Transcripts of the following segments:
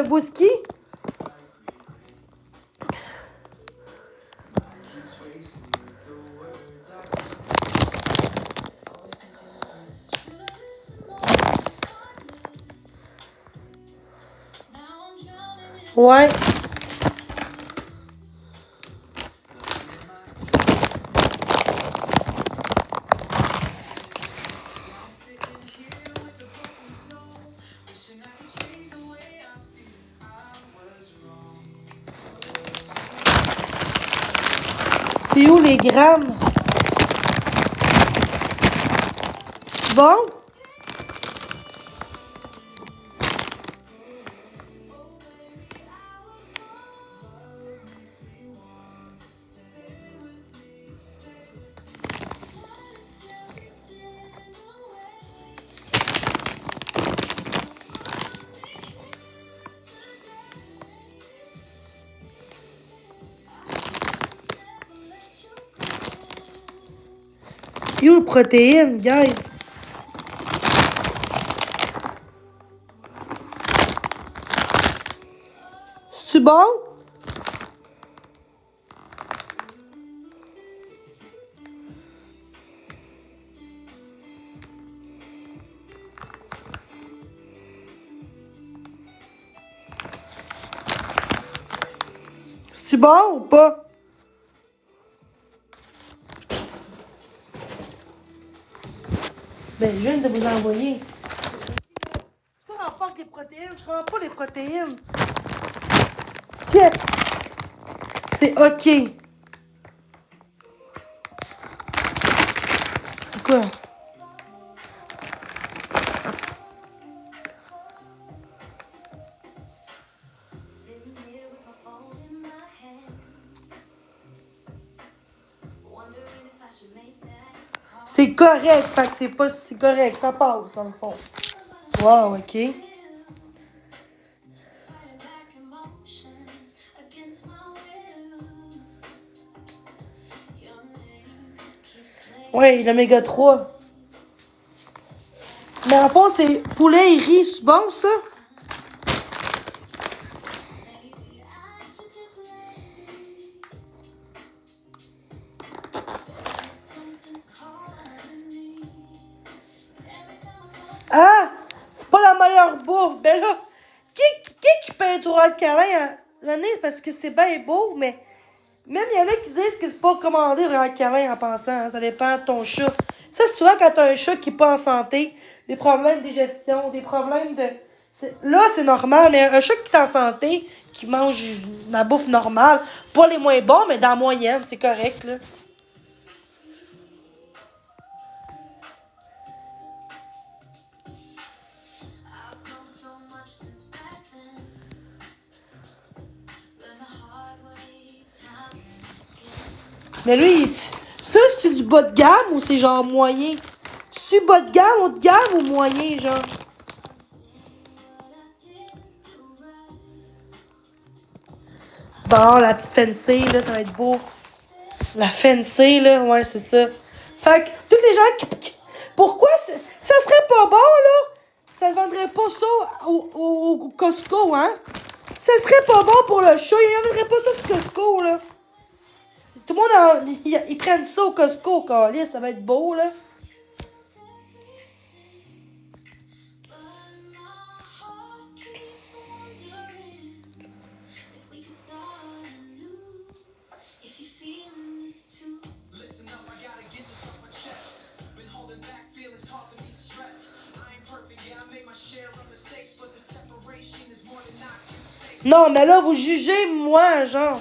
whisky. Ouais. C'est où les grammes? Bon? Yo, le protéine, guys. C'est bon? C'est bon ou pas? Ben, je viens de vous envoyer. C'est pas rapport avec les protéines. Je comprends pas les protéines. Check. C'est OK. Quoi? C'est correct, fait que c'est pas si correct, ça passe dans le fond. Wow, OK. Ouais, l'oméga 3. Mais en fond, c'est poulet et riz, c'est bon ça? Ah! C'est pas la meilleure bouffe. Ben là, qui peint du roi de câlin à l'année parce que c'est bien beau, mais même il y en a qui disent que c'est pas commandé le roi de câlin en pensant. Hein, ça dépend de ton chat. Ça, c'est souvent quand t'as un chat qui est pas en santé, des problèmes de digestion, des problèmes de. Là, c'est normal, mais un chat qui est en santé, qui mange de la bouffe normale, pas les moins bons, mais dans la moyenne, c'est correct, là. Mais lui, ça, c'est du bas de gamme ou c'est genre moyen? C'est-tu bas de gamme, haut de gamme ou moyen, genre? Bon, la petite fancy, là, ça va être beau. La fancy, là, ouais, c'est ça. Fait que, tous les gens pourquoi ça serait pas bon, là? Ça ne vendrait pas ça au Costco, hein? Ça serait pas bon pour le chat. Ils ne vendraient pas ça sur Costco, là. Tout le monde, ils prennent ça au Costco, câlisse, ça va être beau, là. Non, mais là, vous jugez moi, genre.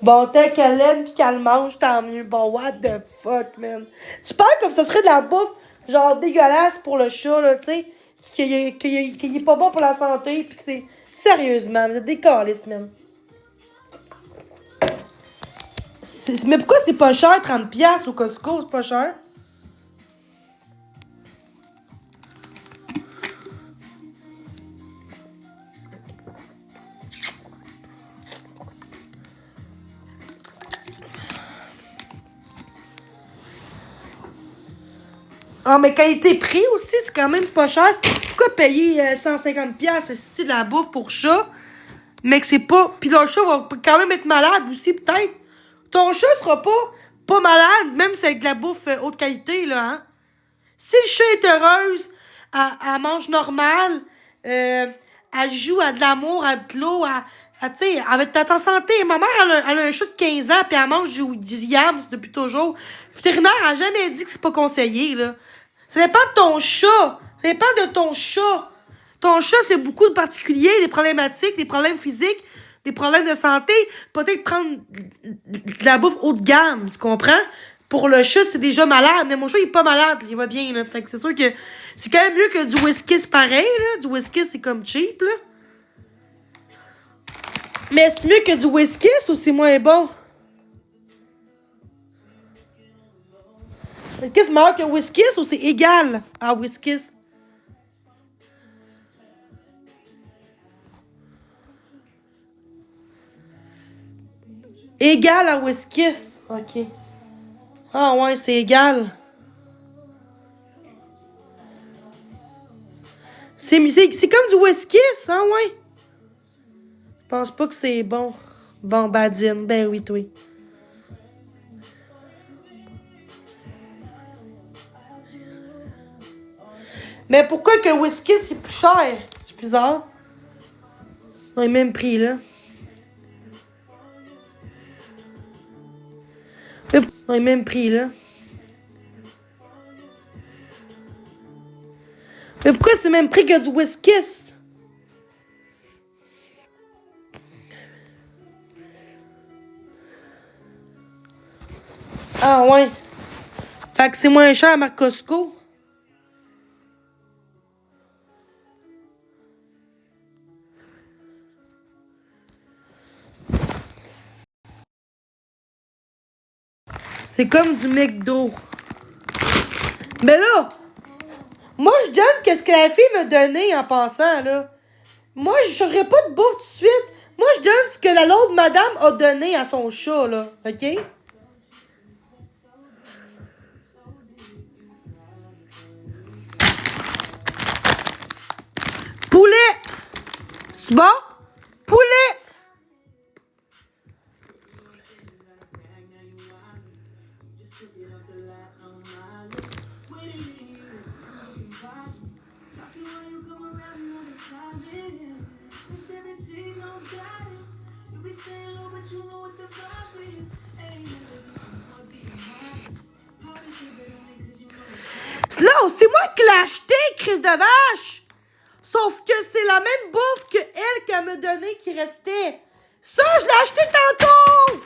Bon, tant qu'elle l'aime pis qu'elle mange, tant mieux. Bon, what the fuck, man. Tu parles comme ça serait de la bouffe, genre dégueulasse pour le chat, là, tu sais. Qu'il est pas bon pour la santé, pis que c'est. Sérieusement, vous êtes des câlisses, man. Mais pourquoi c'est pas cher, 30$ au Costco, c'est pas cher? Ah, mais qualité-prix aussi, c'est quand même pas cher. Pourquoi payer 150$ ce style de la bouffe pour chat? Mais que c'est pas... Puis le chat va quand même être malade aussi, peut-être. Ton chat sera pas malade, même si c'est avec de la bouffe haute qualité, là, hein? Si le chat est heureuse, elle mange normal, elle joue, elle a de l'amour, elle a de l'eau, tu sais, elle va être en santé. Ma mère, elle a un chat de 15 ans, puis elle mange du yams depuis toujours. Le vétérinaire a jamais dit que c'est pas conseillé, là. Ça dépend de ton chat. Ça dépend de ton chat. Ton chat, c'est beaucoup de particuliers, des problématiques, des problèmes physiques, des problèmes de santé. Peut-être prendre de la bouffe haut de gamme, tu comprends? Pour le chat, c'est déjà malade. Mais mon chat, il est pas malade. Il va bien, là. Fait que c'est sûr que c'est quand même mieux que du Whiskas pareil, là. Du Whiskas, c'est comme cheap, là. Mais c'est mieux que du Whiskas ou c'est moins bon? Est-ce que c'est meilleur que Whiskas ou c'est égal à Whiskas? Égal à Whiskas. OK. Ah ouais, c'est égal. C'est comme du Whiskas, hein, ouais? Je pense pas que c'est bon. Bon, badine. Ben oui, toi. Mais pourquoi que Whiskas, c'est plus cher? C'est bizarre. On est même prix, là. On est même prix, là. Mais pourquoi c'est même prix que du Whiskas? Ah ouais. Fait que c'est moins cher à marque Costco. C'est comme du McDo. Mais là, moi je donne qu'est-ce que la fille m'a donné en passant, là. Moi, je changerai pas de bouffe tout de suite. Moi, je donne ce que l'autre madame a donné à son chat, là. OK? Poulet! C'est bon? Poulet! Non, c'est moi qui l'ai acheté, Chris de vache! Sauf que c'est la même bouffe que elle qu'elle m'a donné qui restait. Ça, je l'ai acheté tantôt!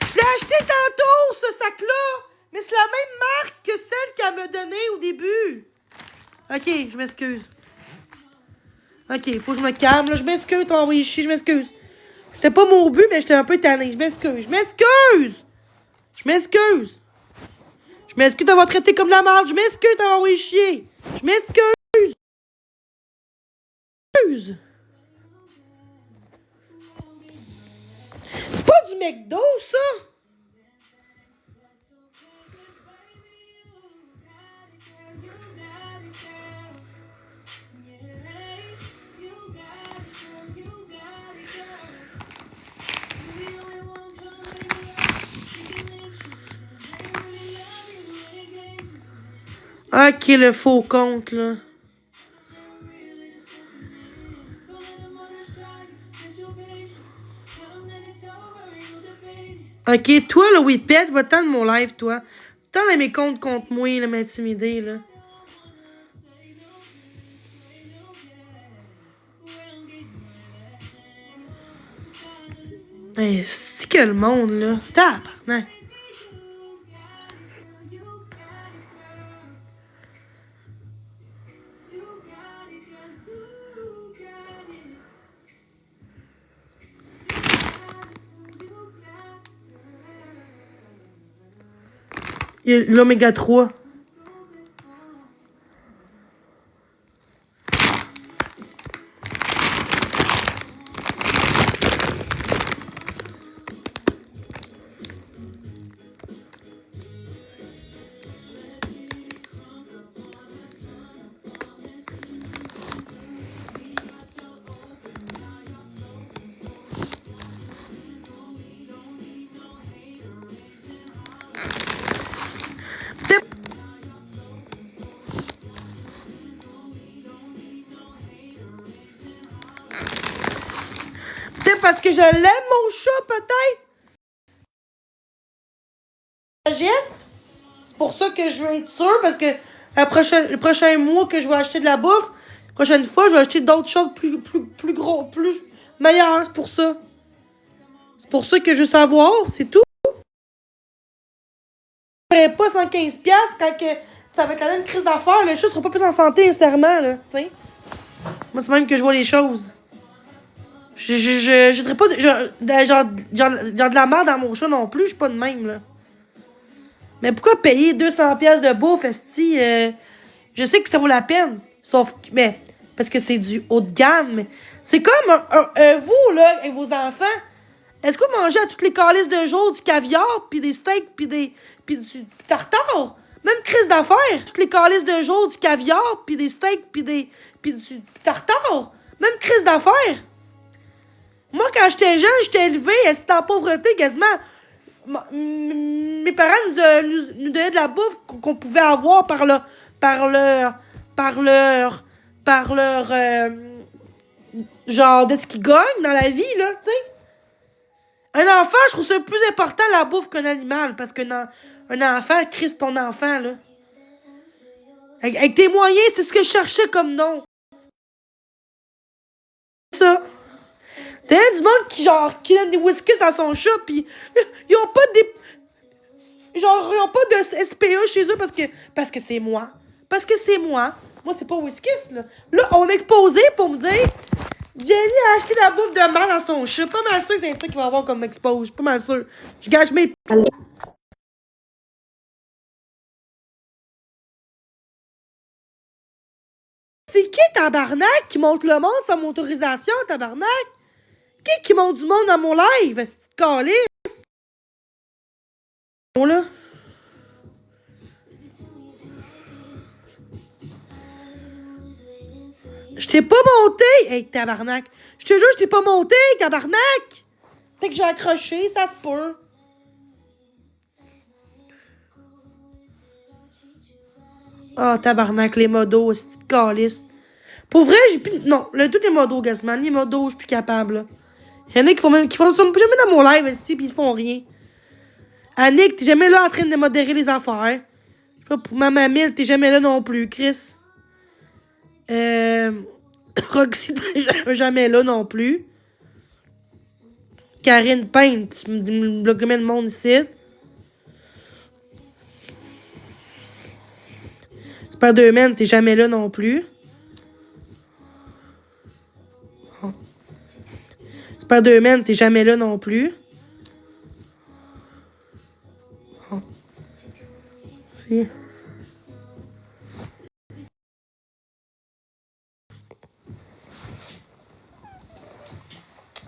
Je l'ai acheté tantôt, ce sac-là! Mais c'est la même marque que celle qu'elle m'a donnée au début. OK, je m'excuse. OK, faut que je me calme. Là, je m'excuse, t'as envoyé chier, je m'excuse. C'était pas mon but, mais j'étais un peu tannée. Je m'excuse. Je m'excuse! Je m'excuse! Je m'excuse d'avoir traité comme la merde. Je m'excuse d'avoir envoyé chier. Je m'excuse! C'est pas du McDo, ça! Ok, le faux compte, là. Ok, toi, le Whippet, va-t'en de mon live, toi. T'en as mes comptes contre moi, là, m'intimider, là. Mais c'est que le monde, là. Tabarnak. Il y a l'oméga 3. parce que je l'aime, mon chat, peut-être? Jette. C'est pour ça que je veux être sûre, parce que le prochain mois que je vais acheter de la bouffe, la prochaine fois, je vais acheter d'autres choses plus gros, plus meilleures. C'est pour ça. C'est pour ça que je veux savoir, c'est tout. Je ne pas 115$ quand que ça va être la même crise d'affaires. Les choses ne seront pas plus en santé, nécessairement, là, tu sais. Moi, c'est même que je vois les choses. Je dirais pas genre de la merde dans mon chat non plus, je suis pas de même, là. Mais pourquoi payer 200$ de bouffe, esti? Je sais que ça vaut la peine. Sauf que, mais, parce que c'est du haut de gamme. C'est comme vous, là, et vos enfants. Est-ce que vous mangez à toutes les calices de jour du caviar, puis des steaks, puis du tartare? Même crise d'affaires. Toutes les calices de jour du caviar, puis des steaks, puis du tartare. Même crise d'affaires. Moi, quand j'étais jeune, j'étais élevée, c'était en pauvreté quasiment. Mes parents nous donnaient de la bouffe qu'on pouvait avoir par leur genre de ce qu'ils gagnent dans la vie, là, tu sais. Un enfant, je trouve ça plus important la bouffe qu'un animal, parce qu'un un enfant, Christ, ton enfant, là. Avec tes moyens, c'est ce que je cherchais comme nom. C'est ça. T'as du monde qui donne des whisky à son chat, pis ils ont pas des... Genre, ils ont pas de SPA chez eux parce que c'est moi. Parce que c'est moi. Moi, c'est pas Whiskas, là. Là, on est exposé pour me dire Jenny a acheté la bouffe de merde dans son chat. Pas mal sûr que c'est un truc qu'il va avoir comme expose. Pas mal sûr. Je gâche mes... C'est qui, tabarnak, qui monte le monde sans mon autorisation, tabarnak? Qui monte du monde dans mon live? C'est calé. Bon, là. Je t'ai pas monté! Hey, tabarnak! Je te jure, je t'ai pas monté, tabarnak! Peut-être que j'ai accroché, ça se peut. Ah, oh, tabarnak, les modos, c'est de calice. Pour vrai, j'ai plus... Non, tous les modos, Gasman, les modos, je suis plus capable, là. Il y en a qui font jamais dans mon live, pis ils font rien. Annick, t'es jamais là en train de modérer les affaires. Je sais pas, pour ma mamie, t'es jamais là non plus, Chris. Roxy, t'es jamais là non plus. Karine Payne, tu me bloques le monde ici. Spider-Man, t'es jamais là non plus. Oh. Spider-Man, t'es jamais là non plus. Oh. Si.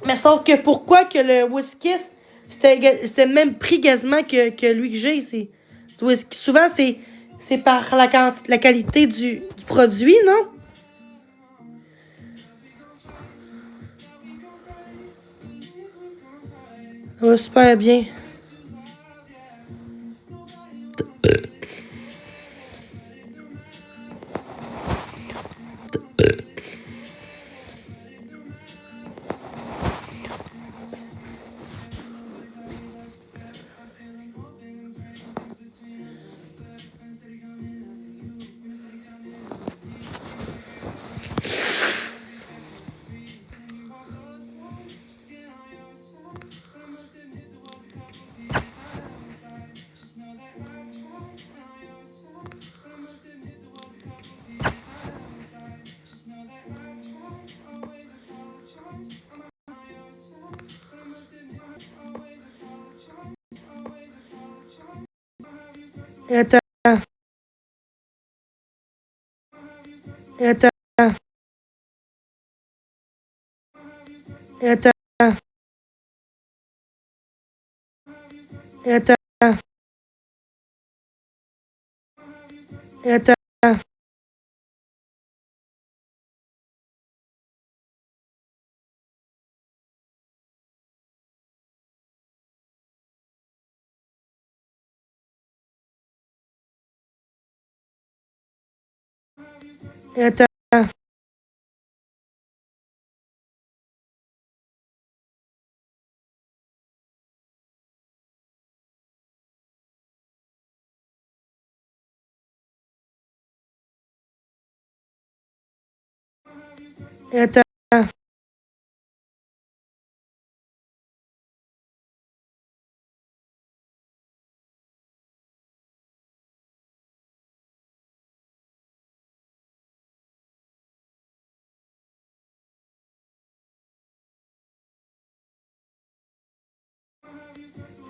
Mais sauf que pourquoi que le whisky, c'était même prix quasiment que lui que j'ai. Souvent, c'est par la qualité du produit, non? Ça va super bien. Et attends. Et attends. Et attends. Et attends. Et attends. Et attends. Attends.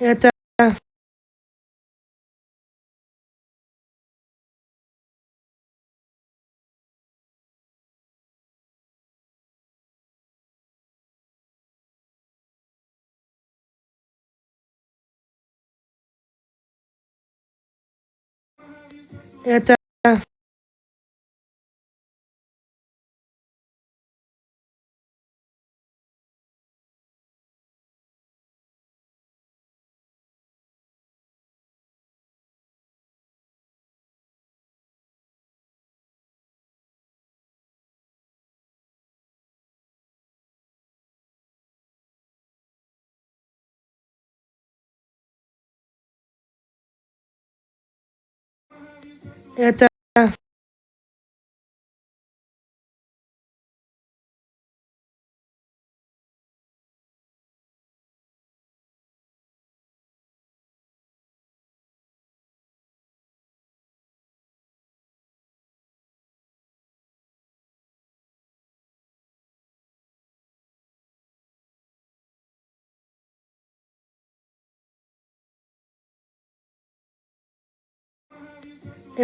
Attends. Attends. Attends.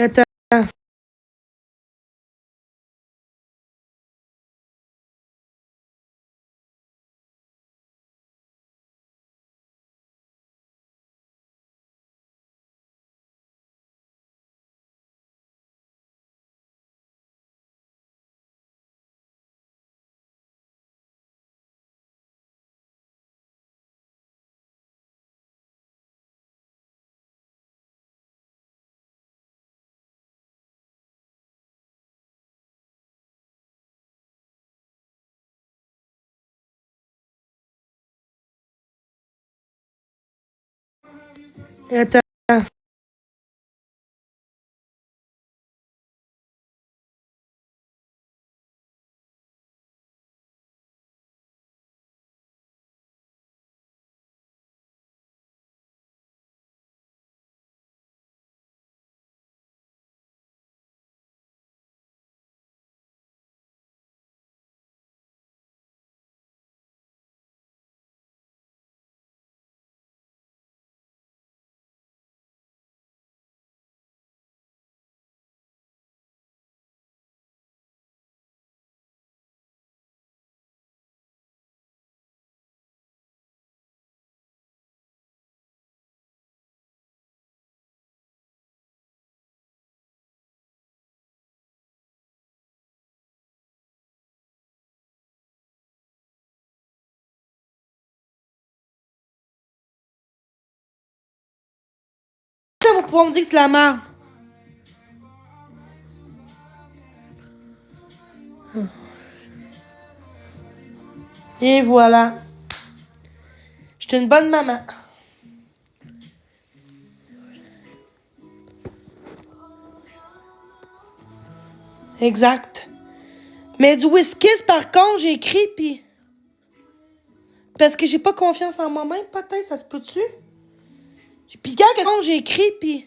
Attends. Attends. Ça va pouvoir me dire que c'est la merde. Et voilà. J'étais une bonne maman. Exact. Mais du whisky, par contre, j'ai écrit, pis... Parce que j'ai pas confiance en moi-même, peut-être, ça se peut-tu? Puis quand j'ai écrit, pis...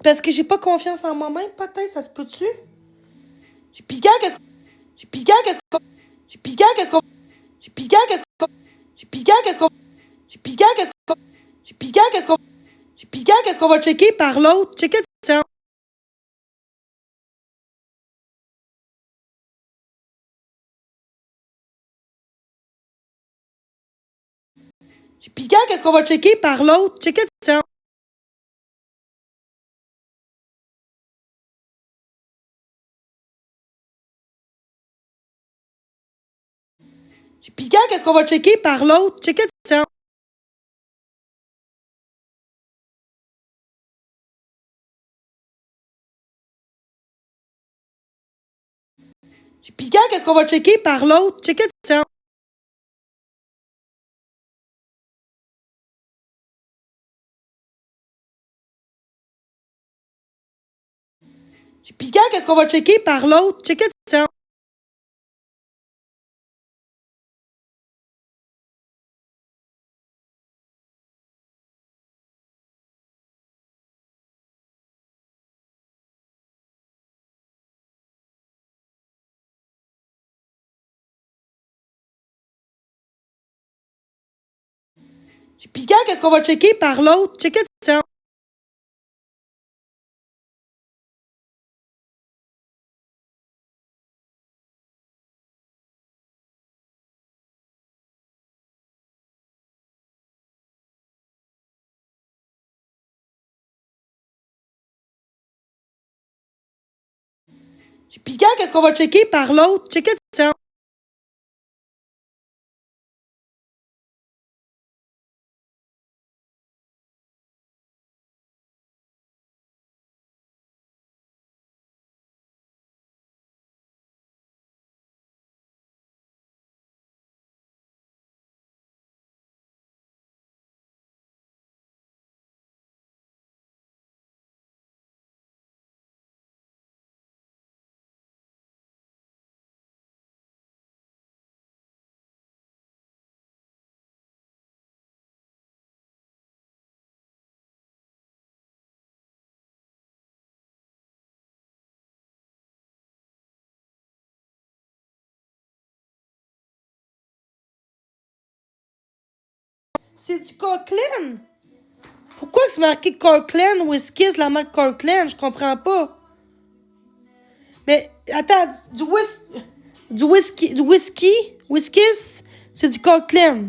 Parce que j'ai pas confiance en moi-même, peut-être, ça se peut-tu? Puis quand qu'est-ce qu'on... Puis quand qu'est-ce qu'on... Puis quand qu'est-ce qu'on... Puis quand qu'est-ce qu'on... Puis quand qu'est-ce qu'on... Puis quand qu'est-ce qu'on... Puis quand qu'est-ce qu'on... Puis quand qu'est-ce qu'on va checker par l'autre? Checker ça. Puis quand qu'est-ce qu'on va checker par l'autre? Checker ça. Puis quand qu'est-ce qu'on va checker par l'autre? Checker ça. Puis quand qu'est-ce qu'on va checker par l'autre? Checker ça. Puis quand qu'est-ce qu'on va checker par l'autre? Checker question. Puis quand qu'est-ce qu'on va checker par l'autre? Checker la question. Puis quand qu'est-ce qu'on va checker par l'autre? Checker la question. C'est du Coquelin. Pourquoi c'est marqué Coquelin Whisky, la marque Coquelin? Je comprends pas. Mais attends, du whisky, c'est du Coquelin.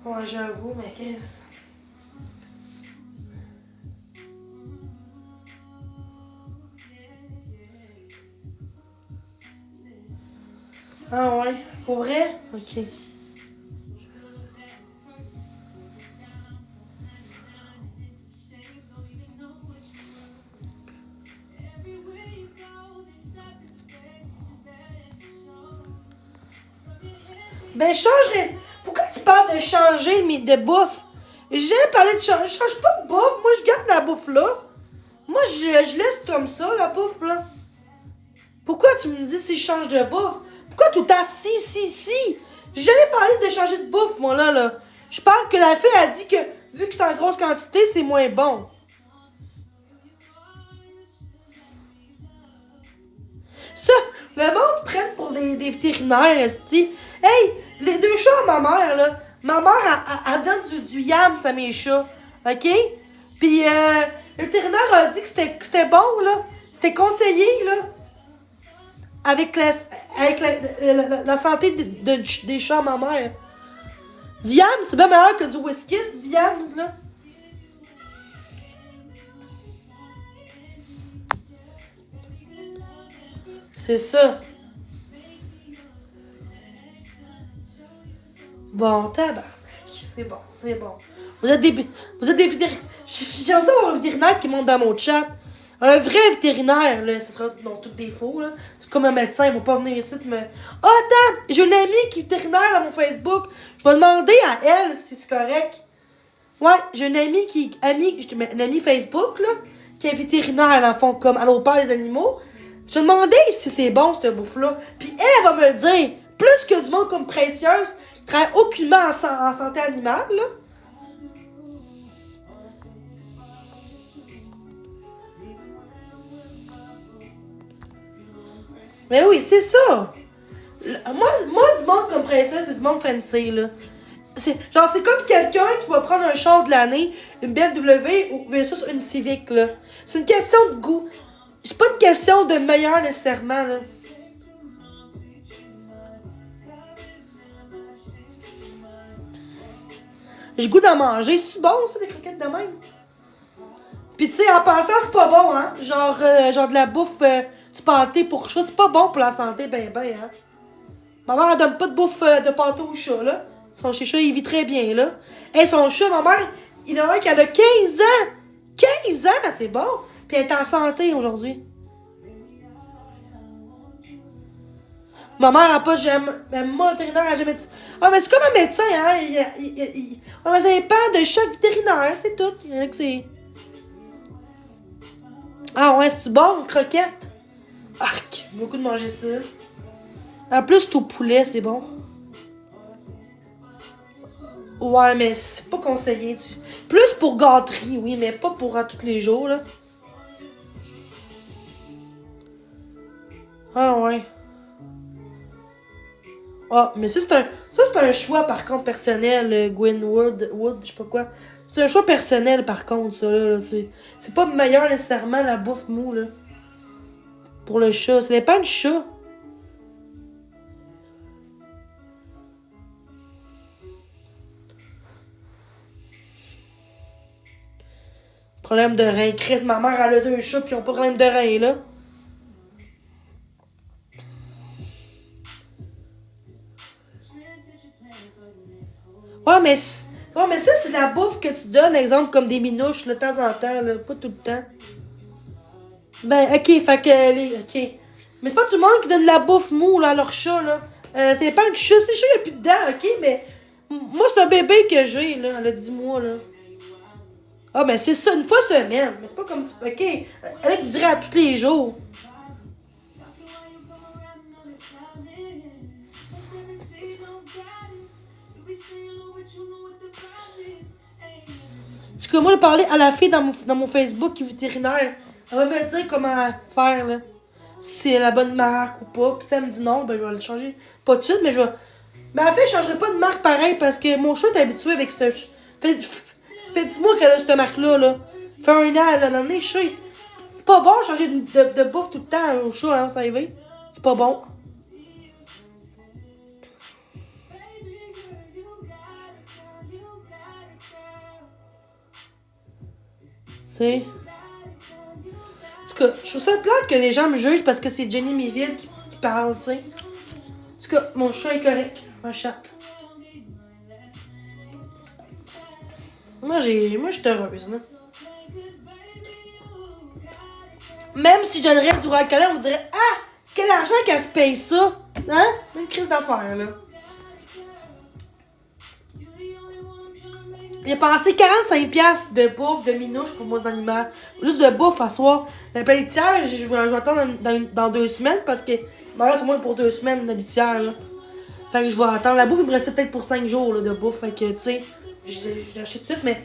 Ouais, j'avoue, mais qu'est-ce... Ah ouais, pour vrai? Ok. Ben, changerais. Pourquoi tu parles de changer de bouffe? J'ai parlé de changer. Je change pas de bouffe. Moi, je garde la bouffe là. Moi, je laisse comme ça, la bouffe là. Pourquoi tu me dis si je change de bouffe? Pourquoi tout le temps si? J'ai jamais parlé de changer de bouffe, moi là. Je parle que la fille a dit que vu que c'est en grosse quantité, c'est moins bon. Ça, le monde prenne pour des vétérinaires, esti. Hey, les deux chats à ma mère, là. Ma mère, elle donne du yams à mes chats. OK? Puis, le vétérinaire a dit que c'était bon, là. C'était conseillé, là. Avec la santé des chats à ma mère. Du yams, c'est bien meilleur que du whisky, du yams, là. C'est ça. Bon, tabarnak. C'est bon. Vous êtes des vétérinaires. J'aime ça avoir un vétérinaire qui monte dans mon chat. Un vrai vétérinaire, là, ce sera non, tout des faux, là. C'est comme un médecin, il va pas venir ici me. Oh, attends, j'ai une amie qui est vétérinaire dans mon Facebook. Je vais demander à elle si c'est correct. Ouais, j'ai une amie une amie Facebook, là, qui est vétérinaire, dans le fond, comme à l'opère des animaux. Je vais demander si c'est bon, cette bouffe-là. Puis elle va me le dire. Plus que du monde comme Précieuse, qui travaille aucunement en santé animale, là. Mais oui, c'est ça. Moi, du monde comme Précieuse, c'est du monde fancy, là. C'est comme quelqu'un qui va prendre un char de l'année, une BMW ou versus une Civic, là. C'est une question de goût. C'est pas une question de meilleur nécessairement, là. J'ai le goût d'en manger. C'est-tu bon, ça, des croquettes de même? Pis tu sais, en passant, c'est pas bon, hein? Genre de la bouffe du pâté pour chat, c'est pas bon pour la santé, hein? Ma mère, elle donne pas de bouffe de pâté au chat, là. Son chat, il vit très bien, là. Et son chat, ma mère, il y en a un qui a 15 ans! 15 ans, c'est bon! Puis elle est en santé aujourd'hui. Ma mère a pas jamais. Moi, vétérinaire, a jamais dit. Ah, mais c'est comme un médecin, hein? Ah, mais ça dépend de chaque vétérinaire, c'est tout. Il y en a que c'est. Ah, ouais, c'est bon, croquette? Arc, beaucoup de manger ça. En plus, tout poulet, c'est bon. Ouais, mais c'est pas conseillé. Plus pour gâterie, oui, mais pas pour tous les jours, là. Ah, ouais. Ah, mais ça, c'est un choix, par contre, personnel, Gwen Wood, je sais pas quoi. C'est un choix personnel, par contre, ça, là. C'est pas meilleur, nécessairement, la bouffe mou, là. Pour le chat. Ça dépend du chat. Problème de rein. Chris, ma mère, elle a 2 chats, pis ils ont pas de problème de rein, là. Ouais, mais ça, c'est la bouffe que tu donnes, exemple, comme des minouches, de temps en temps, là. Pas tout le temps. Ben, ok, fait que ok. Mais c'est pas tout le monde qui donne de la bouffe mou, là, à leur chat, là. C'est pas un chat. Si le chat, il y a plus de dents, ok, mais. Moi, c'est un bébé que j'ai, là. Elle a 10 mois, là. Ah, ben, c'est ça, une fois semaine. Mais c'est pas comme. Ok. Elle qui dirait à tous les jours. En tout cas, moi, j'ai parlé à la fille dans mon Facebook qui est vétérinaire. Elle va me dire comment faire, là. Si c'est la bonne marque ou pas. Puis si elle me dit non, ben je vais le changer. Pas de suite, mais je vais. Mais en fait, je changerai pas de marque pareil parce que mon chat est habitué avec cette. Fait 10 mois qu'elle a cette marque-là, là. Fait un an, là. L'année, chat. C'est pas bon de changer de bouffe tout le temps au chat, hein, ça y va. C'est pas bon. sais. En tout cas, je trouve ça plate que les gens me jugent parce que c'est Jenny Méville qui parle, tu sais. En tout cas, mon chat est correct. Ma chatte. Moi, je suis heureuse, là. Même si je donnerais du Rocalet, on me dirait ah, quel argent qu'elle se paye ça. Hein? Une crise d'affaires, là. Il a passé 45$ de bouffe de minouche pour mes animaux. Juste de bouffe à soir. La pelletière, je vais attendre dans 2 semaines parce que il m'en reste au moins pour 2 semaines de litière, là. Fait que je vais attendre. La bouffe, il me restait peut-être pour 5 jours là, de bouffe. Fait que, tu sais, j'ai acheté tout de suite, mais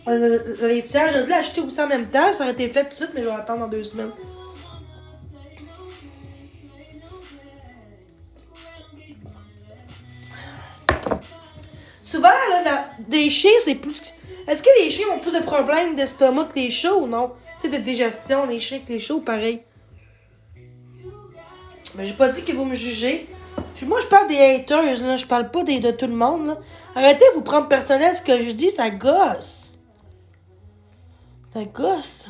la litière, je l'ai acheté aussi en même temps. Ça aurait été fait tout de suite, mais je vais attendre dans 2 semaines. Souvent, là, des chiens, c'est plus. Est-ce que les chiens ont plus de problèmes d'estomac que les chats ou non? Tu sais, de digestion, les chiens que les chats ou pareil? Mais j'ai pas dit que vous me jugez. Moi, je parle des haters, là. Je parle pas de tout le monde, là. Arrêtez de vous prendre personnel ce que je dis, ça gosse. Ça gosse.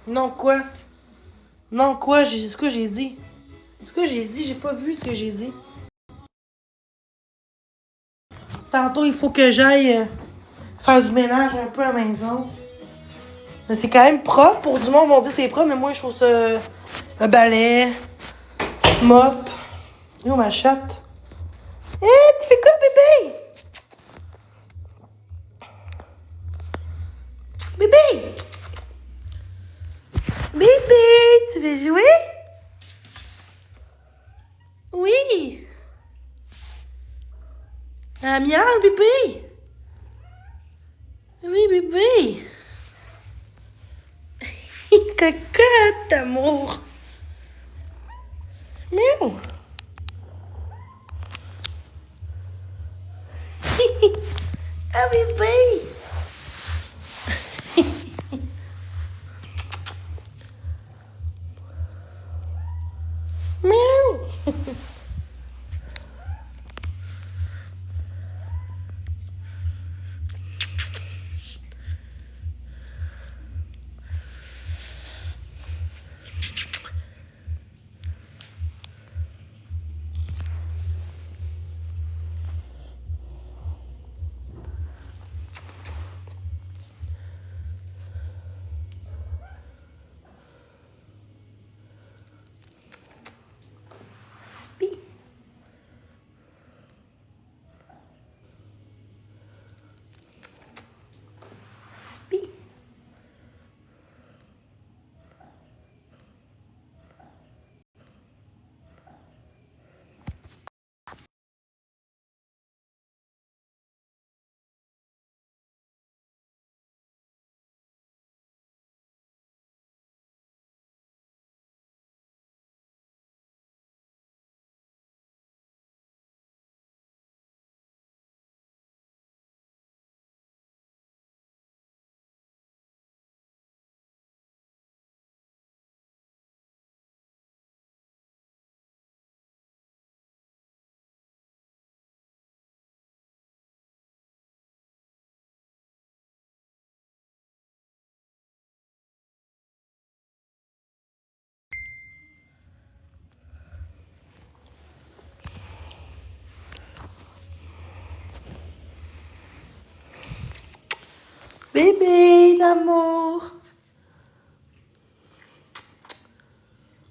Non, quoi? Non, quoi? C'est ce que j'ai dit. C'est ce que j'ai dit, j'ai pas vu ce que j'ai dit. Tantôt, il faut que j'aille faire du ménage un peu à la maison. Mais c'est quand même propre. Pour du monde, on dit que c'est propre, mais moi, je trouve ça un balai, petite mop. Où ma chatte? Hé, tu fais quoi, bébé? Bébé! Bébé, tu veux jouer? Oui. Ah, miaule, bébé. Oui, bébé. Cocotte, amour. Miaou. Ah, bébé. Miaou. Bébé d'amour.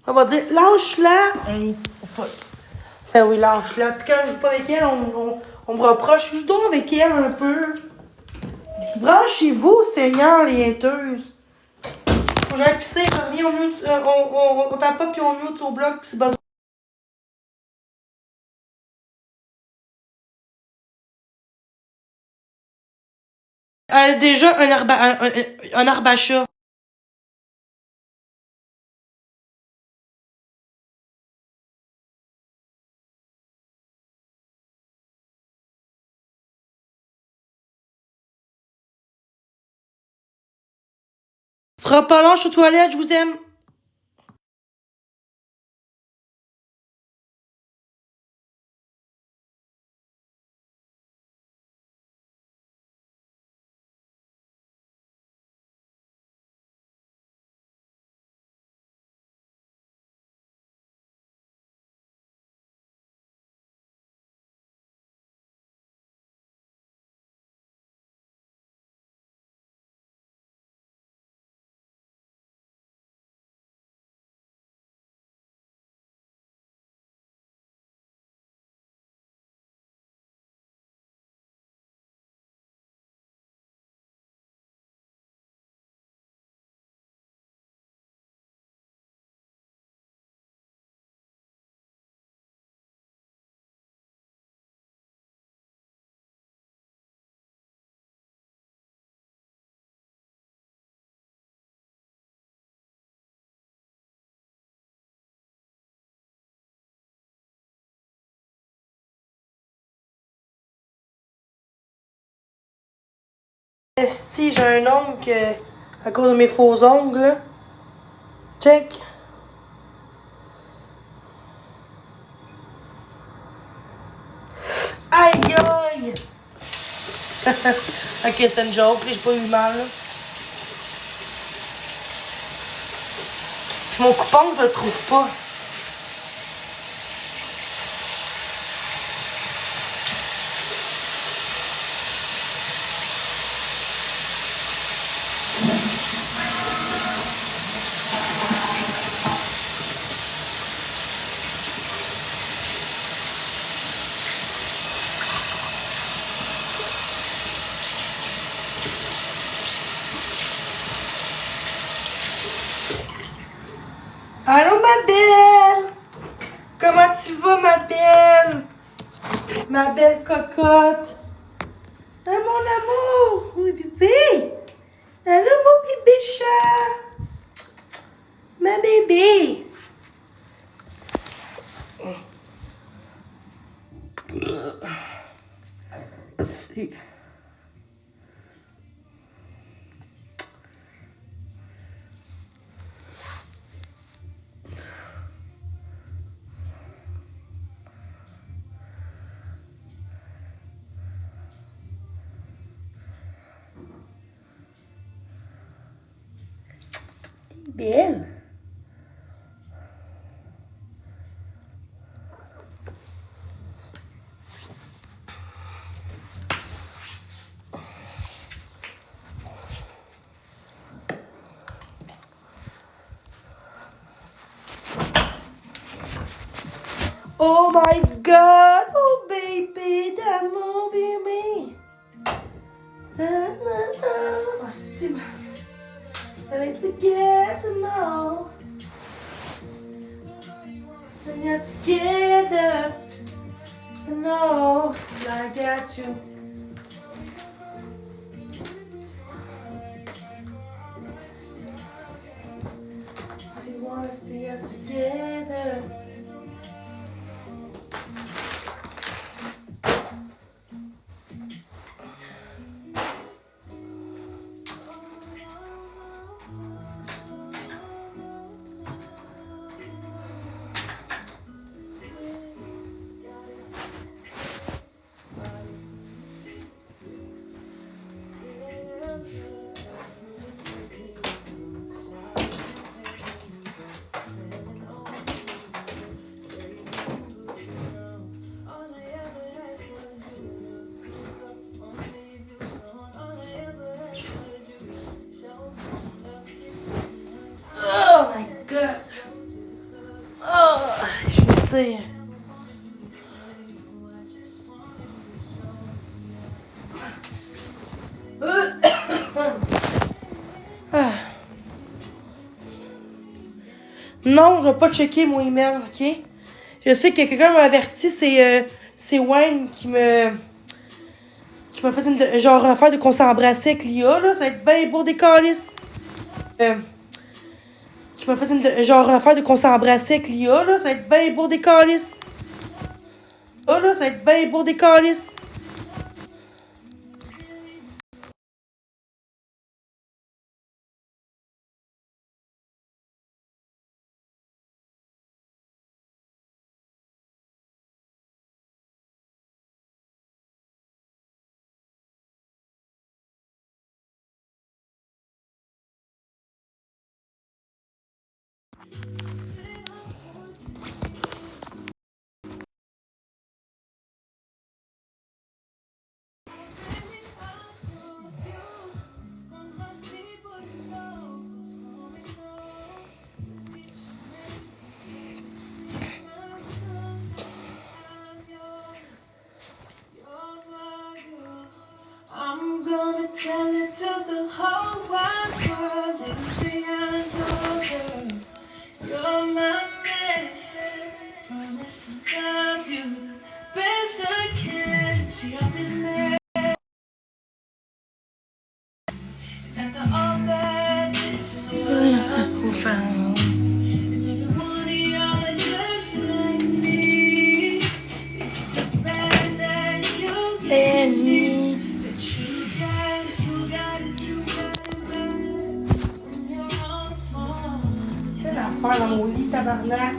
On va dire, lâche-la. Hey, ben oui, lâche-la. Puis quand je joue pas avec elle, on me reproche. Je joue donc avec elle un peu. Branchez-vous, Seigneur, les haiteuses. Faut que j'aille pisser, je reviens, on tape pas puis on mute au bloc si besoin. Déjà, un arbachat. Ce sera pas long, je suis aux toilettes, je vous aime. Esti, j'ai un ongle à cause de mes faux ongles, là. Check. Aïe aïe! Ok, c'est une joke, j'ai pas eu mal, là. Mon coupon, je le trouve pas. Allô, ma belle! Comment tu vas, ma belle? Ma belle cocotte! Ah, mon amour! Oui, bébé! Allô, mon bébé chat! Ma bébé! C'est... belle! Oh my god! Oh baby! D'amour, bébé! Oh, c'est... Avec together to know. Sing it together to know. I got you. I wanna see us together. Oh my god. Oh, je me tire. Ah. Non, je vais pas checker mon email, ok? Je sais que quelqu'un m'a averti, c'est Wayne qui m'a fait une, genre l'affaire de qu'on s'embrassait avec l'IA, là. Ça va être bien beau des calices. Qui m'a fait une, genre l'affaire de qu'on s'embrassait avec l'IA, là. Ça va être bien beau des calices. Oh là, ça va être bien beau des calices. I'm gonna tell it to the whole wide world that you say I'm your girl. You're my man. Promise to love you the best I can. See, I've been there. After all that, this is what I found. And every one of y'all are just like me. It's too bad that you can't see that you got mon lit, tabarnak.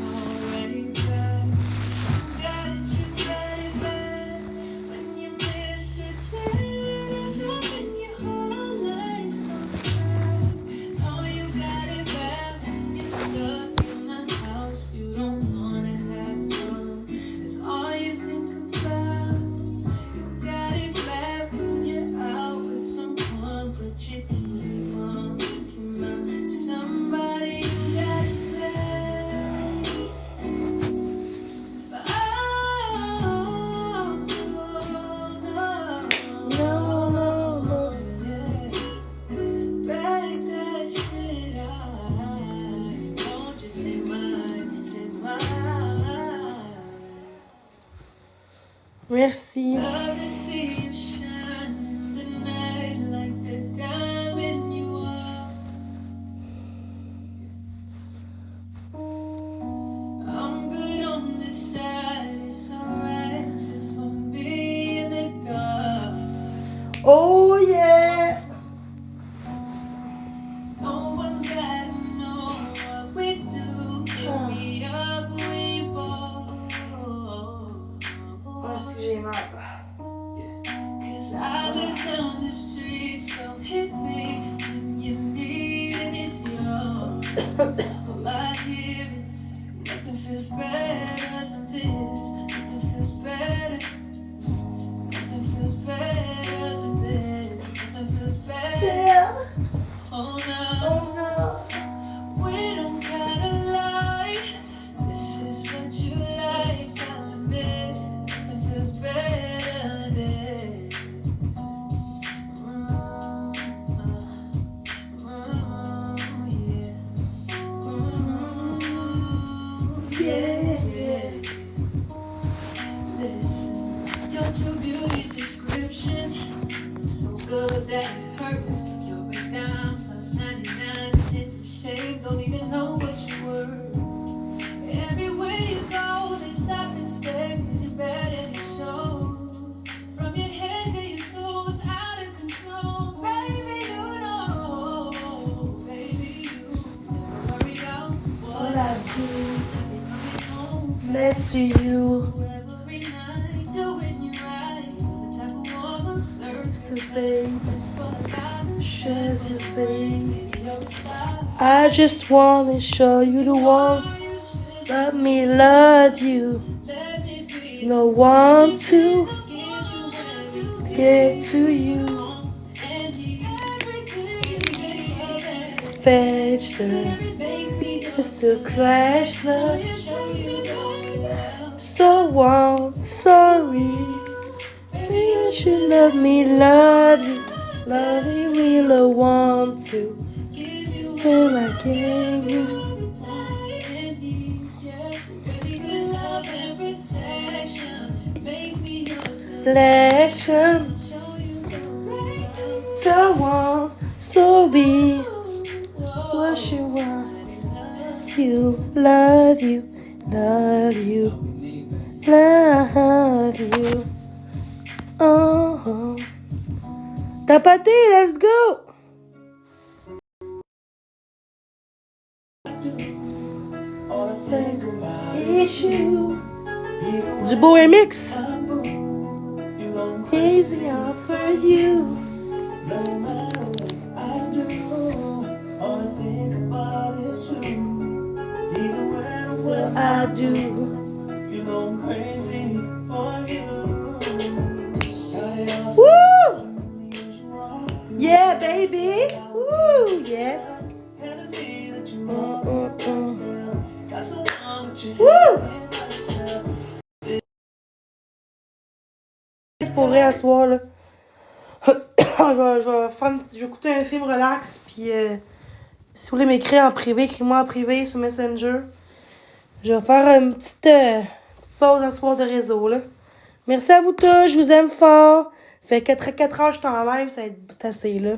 Merci. Oh yeah! J'ai mal. Oh no. We don't gotta lie. This is what you like. I'll admit nothing feels better than this. Yeah. Listen, your true beauty's description looks so good that it hurts. You're a dime plus 99. It's a shame, don't even know what you were. Everywhere you go, they stop and stare 'cause you're bad and it shows. From your head to your toes, out of control. Baby, you know. Baby, you never worry about what I do. I'll be coming home next to you. Every night, doing you right. The type of woman serves the face. Shares your face. I just wanna show you the one. Let me love you. No one to get to you. Fetch the Mr. Crashner. So I'm sorry. You should let me love you. Love you, really want to. Feel like you. Selection. So want, so be what you want. You, love you, love you, love you. Oh, Tapati, let's go. Issue. Du beau remix. Easy out for you. No matter what I do, all I think about is you. Even when I do, you know I'm crazy for you. Woo! Yeah, baby. Woo! Yes. Woo! Pour vrai, à ce soir, là. je vais écouter un film relax, puis si vous voulez m'écrire en privé, écrivez-moi en privé sur Messenger. Je vais faire une petite pause à ce soir de réseau, là. Merci à vous tous, je vous aime fort. Fait 4 heures, je suis en live, ça va être assez, là.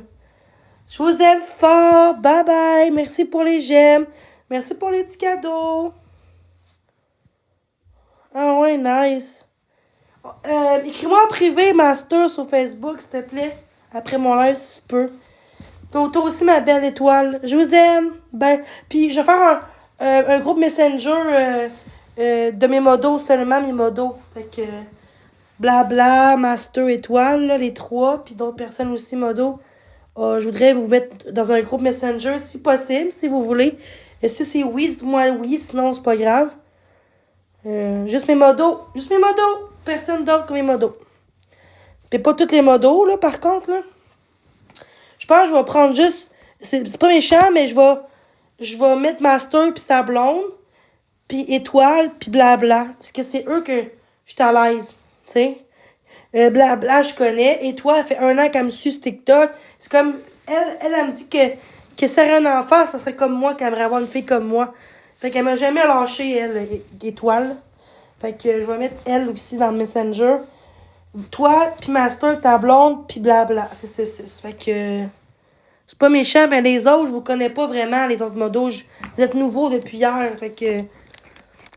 Je vous aime fort, bye bye, merci pour les j'aime, merci pour les petits cadeaux. Ah ouais, nice. Écris-moi en privé, Master, sur Facebook, s'il te plaît. Après mon live, si tu peux. Donc, toi aussi, ma belle étoile. Je vous aime. Ben, puis, je vais faire Un groupe Messenger de mes modos, seulement mes modos. Fait que Blabla, Master, Étoile, là, les trois, puis d'autres personnes aussi modos. Je voudrais vous mettre dans un groupe Messenger si possible, si vous voulez. Et si c'est oui, dites-moi oui, sinon c'est pas grave. Juste mes modos. Juste mes modos. Personne d'autre que mes modos. Puis pas tous les modos, là, par contre, là. Je pense que je vais prendre juste... C'est pas méchant, mais je vais mettre Master puis sa blonde, puis Étoile, puis Blabla. Parce que c'est eux que je suis à l'aise, tu sais. Blabla, je connais. Étoile, elle fait 1 an qu'elle me suit sur TikTok. C'est comme... Elle me dit que si elle aurait un enfant, ça serait comme moi, qu'elle aimerait avoir une fille comme moi. Fait qu'elle m'a jamais lâché, elle, Étoile. Fait que je vais mettre elle aussi dans le Messenger. Toi, puis Master, ta blonde, puis Blabla. C'est. Fait que... C'est pas méchant, mais les autres, je vous connais pas vraiment, les autres modos. Vous êtes nouveaux depuis hier, fait que...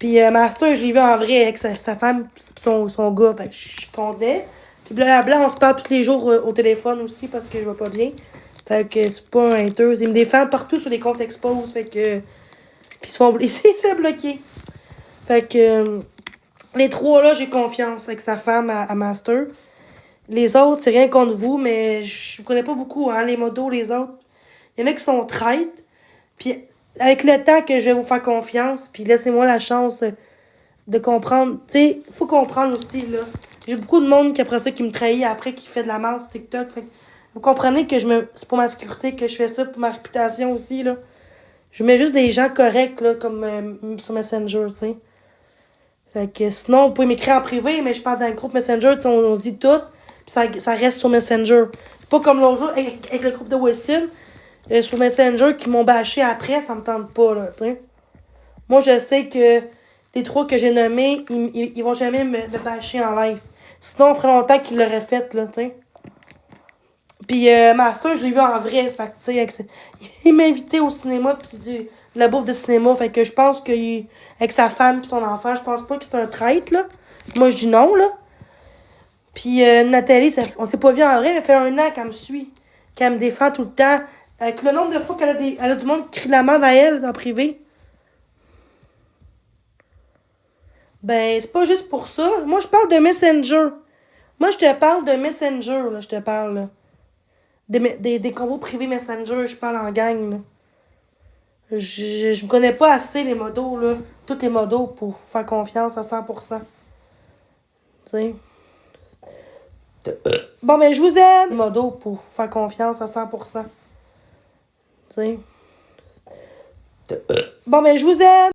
Puis Master, je l'ai vu en vrai avec sa femme pis son gars, fait que je suis contente. Puis Blabla, on se parle tous les jours au téléphone aussi parce que je vais pas bien. Fait que c'est pas un hater. Ils me défendent partout sur les comptes expose, fait que... Puis ils se fait bloquer. Fait que... les trois, là, j'ai confiance avec sa femme à Master. Les autres, c'est rien contre vous, mais je vous connais pas beaucoup, hein, les modos, les autres. Il y en a qui sont traites. Puis avec le temps que je vais vous faire confiance, puis laissez-moi la chance de comprendre. Tu sais, il faut comprendre aussi, là. J'ai beaucoup de monde qui, après ça, qui me trahit après, qui fait de la merde sur TikTok. Fait que vous comprenez que c'est pour ma sécurité que je fais ça, pour ma réputation aussi, là. Je mets juste des gens corrects, là, comme sur Messenger, tu sais. Fait que sinon, vous pouvez m'écrire en privé, mais je parle dans le groupe Messenger, tu sais, on se dit tout. Ça reste sur Messenger. C'est pas comme l'autre jour avec le groupe de Wilson sur Messenger qui m'ont bâché après, ça me tente pas, là, tu sais. Moi, je sais que les trois que j'ai nommés, ils vont jamais me bâcher en live. Sinon, on ferait longtemps qu'ils l'auraient fait, là, tu sais. Puis Master, je l'ai vu en vrai, fait que, tu sais, il m'a invité au cinéma, puis de la bouffe de cinéma, fait que je pense avec sa femme et son enfant, je pense pas que c'est un traître, là. Moi, je dis non, là. Puis Nathalie, on s'est pas vu en vrai, mais ça fait 1 an qu'elle me suit, qu'elle me défend tout le temps. Avec le nombre de fois elle a du monde qui crie la merde à elle en privé. Ben, c'est pas juste pour ça. Moi, je parle de Messenger. Moi, je te parle de Messenger, là, je te parle, là. Des combos privés Messenger, je parle en gang, là. Je me connais pas assez les modos, là. Tous les modos pour faire confiance à 100%. Tu sais. Bon, ben, je vous aime. Les modos pour faire confiance à 100%. Tu sais. Bon, ben, je vous aime.